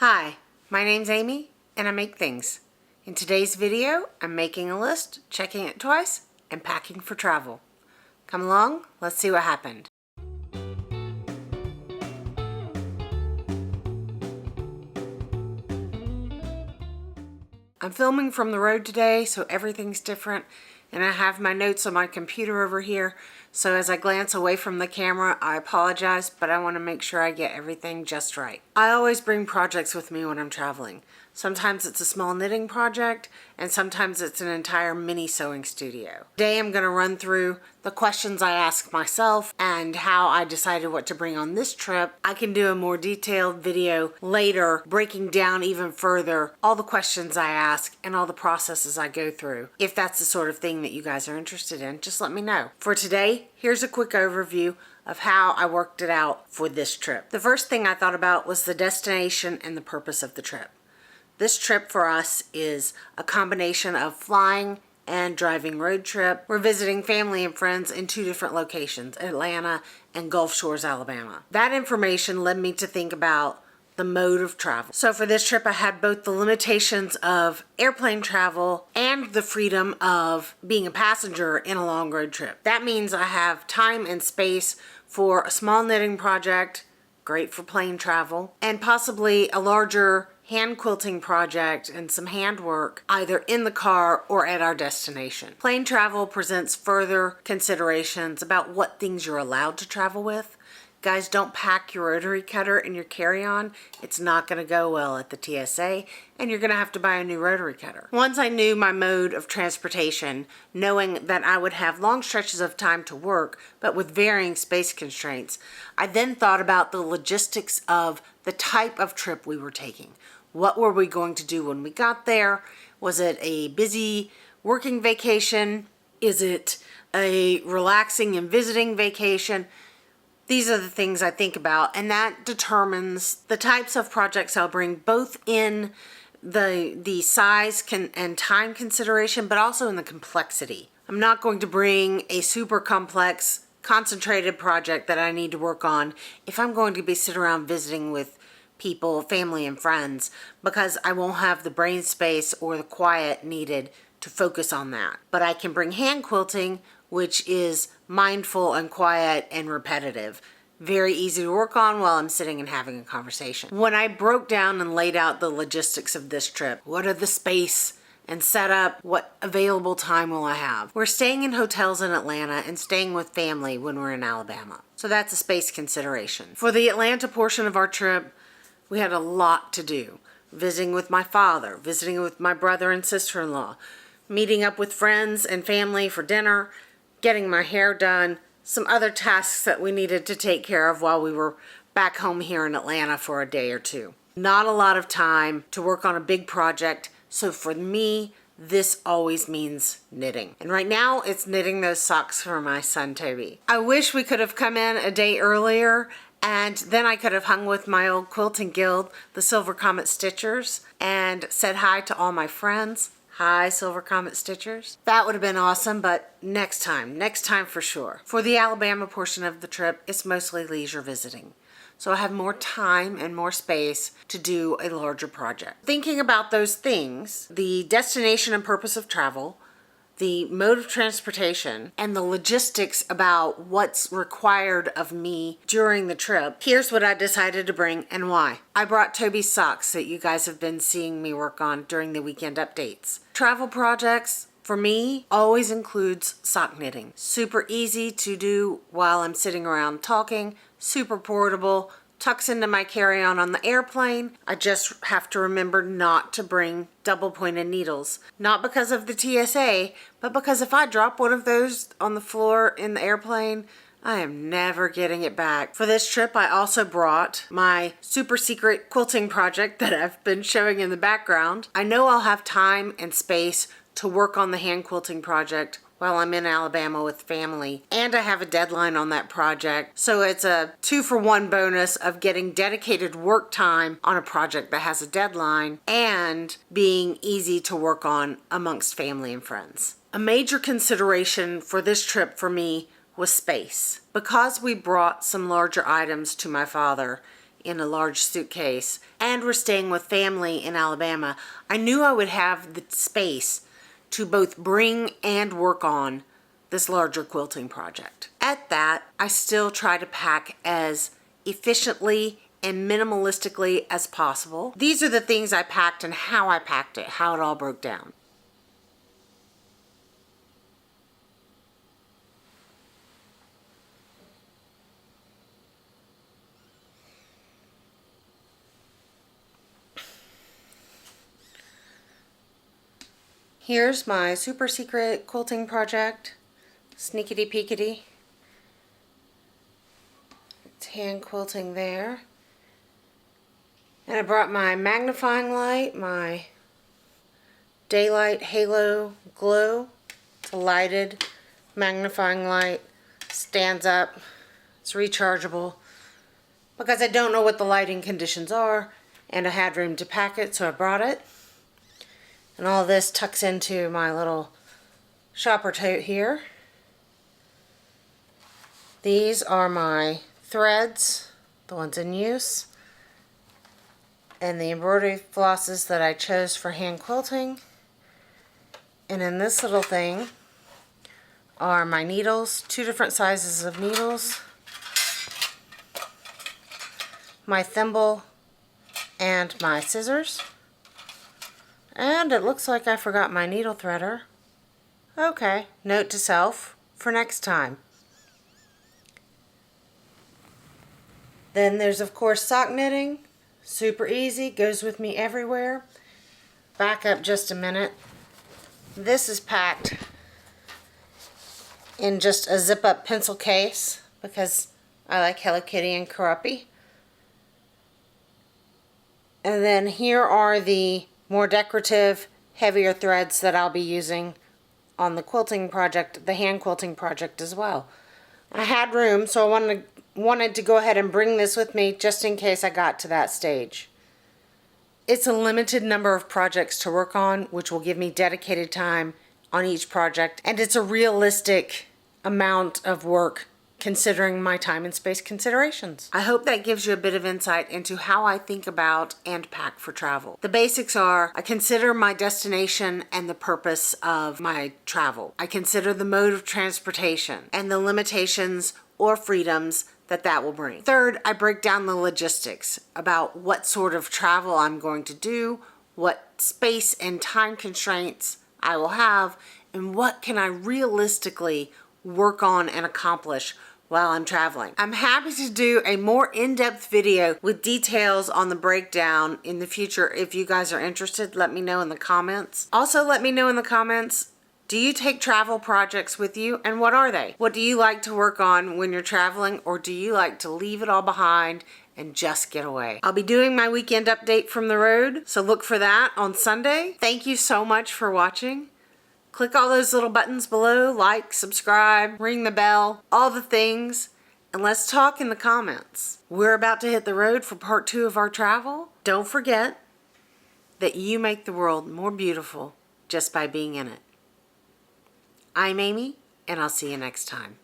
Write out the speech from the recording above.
Hi, my name's Amy and I make things. In today's video, I'm making a list, checking it twice, and packing for travel. Come along, let's see what happened. I'm filming from the road today, so everything's different, and I have my notes on my computer over here, so as I glance away from the camera, I apologize, but I want to make sure I get everything just right. I always bring projects with me when I'm traveling. Sometimes it's a small knitting project, and sometimes it's an entire mini sewing studio. Today I'm going to run through the questions I ask myself and how I decided what to bring on this trip. I can do a more detailed video later, breaking down even further all the questions I ask and all the processes I go through. If that's the sort of thing that you guys are interested in, just let me know. For today, here's a quick overview of how I worked it out for this trip. The first thing I thought about was the destination and the purpose of the trip. This trip for us is a combination of flying and driving road trip. We're visiting family and friends in two different locations, Atlanta and Gulf Shores, Alabama. That information led me to think about the mode of travel. So for this trip, I had both the limitations of airplane travel and the freedom of being a passenger in a long road trip. That means I have time and space for a small knitting project, great for plane travel, and possibly a larger hand quilting project and some handwork either in the car or at our destination. Plane travel presents further considerations about what things you're allowed to travel with. Guys, don't pack your rotary cutter in your carry-on. It's not going to go well at the TSA, and you're going to have to buy a new rotary cutter. Once I knew my mode of transportation, knowing that I would have long stretches of time to work, but with varying space constraints, I then thought about the logistics of the type of trip we were taking. What were we going to do when we got there? Was it a busy working vacation? Is it a relaxing and visiting vacation? These are the things I think about, and that determines the types of projects I'll bring, both in the size and time consideration, but also in the complexity. I'm not going to bring a super complex, concentrated project that I need to work on if I'm going to be sitting around visiting with people, family, and friends, because I won't have the brain space or the quiet needed to focus on that. But I can bring hand quilting, which is mindful and quiet and repetitive. Very easy to work on while I'm sitting and having a conversation. When I broke down and laid out the logistics of this trip, what are the space and setup, what available time will I have? We're staying in hotels in Atlanta and staying with family when we're in Alabama. So that's a space consideration. For the Atlanta portion of our trip, we had a lot to do. Visiting with my father, visiting with my brother and sister-in-law, meeting up with friends and family for dinner, getting my hair done, some other tasks that we needed to take care of while we were back home here in Atlanta for a day or two. Not a lot of time to work on a big project, so for me, this always means knitting. And right now, it's knitting those socks for my son, Toby. I wish we could have come in a day earlier, and then I could have hung with my old quilting guild, the Silver Comet Stitchers, and said hi to all my friends. Hi, Silver Comet Stitchers. That would have been awesome, but next time for sure. For the Alabama portion of the trip, it's mostly leisure visiting. So I have more time and more space to do a larger project. Thinking about those things, the destination and purpose of travel, the mode of transportation, and the logistics about what's required of me during the trip, here's what I decided to bring and why. I brought Toby's socks that you guys have been seeing me work on during the weekend updates. Travel projects, for me, always includes sock knitting. Super easy to do while I'm sitting around talking, super portable, tucks into my carry-on on the airplane. I just have to remember not to bring double-pointed needles. Not because of the TSA, but because if I drop one of those on the floor in the airplane, I am never getting it back. For this trip, I also brought my super secret quilting project that I've been showing in the background. I know I'll have time and space to work on the hand quilting project while I'm in Alabama with family, and I have a deadline on that project, so it's a 2-for-1 bonus of getting dedicated work time on a project that has a deadline and being easy to work on amongst family and friends. A major consideration for this trip for me was space. Because we brought some larger items to my father, in a large suitcase, and we're staying with family in Alabama, I knew I would have the space to both bring and work on this larger quilting project. At that, I still try to pack as efficiently and minimalistically as possible. These are the things I packed and how I packed it, how it all broke down. Here's my super secret quilting project, sneakity peekity. It's hand quilting there. And I brought my magnifying light, my daylight halo glow. It's a lighted magnifying light, stands up, it's rechargeable. Because I don't know what the lighting conditions are, and I had room to pack it, so I brought it. And all this tucks into my little shopper tote here. These are my threads, the ones in use, and the embroidery flosses that I chose for hand quilting. And in this little thing are my needles, 2 different sizes of needles, my thimble, and my scissors. And it looks like I forgot my needle threader. Okay, note to self for next time. Then there's of course sock knitting, super easy, goes with me everywhere. Back up just a minute. This is packed in just a zip up pencil case because I like Hello Kitty and Karuppy. And then here are the more decorative, heavier threads that I'll be using on the quilting project, the hand quilting project as well. I had room, so I wanted to go ahead and bring this with me just in case I got to that stage. It's a limited number of projects to work on, which will give me dedicated time on each project, and it's a realistic amount of work considering my time and space considerations. I hope that gives you a bit of insight into how I think about and pack for travel. The basics are, I consider my destination and the purpose of my travel. I consider the mode of transportation and the limitations or freedoms that will bring. Third, I break down the logistics about what sort of travel I'm going to do, what space and time constraints I will have, and what can I realistically work on and accomplish while I'm traveling. I'm happy to do a more in-depth video with details on the breakdown in the future. If you guys are interested, let me know in the comments. Also, let me know in the comments, do you take travel projects with you, and what are they? What do you like to work on when you're traveling, or do you like to leave it all behind and just get away? I'll be doing my weekend update from the road, so look for that on Sunday. Thank you so much for watching. Click all those little buttons below, like, subscribe, ring the bell, all the things, and let's talk in the comments. We're about to hit the road for part 2 of our travel. Don't forget that you make the world more beautiful just by being in it. I'm Amy, and I'll see you next time.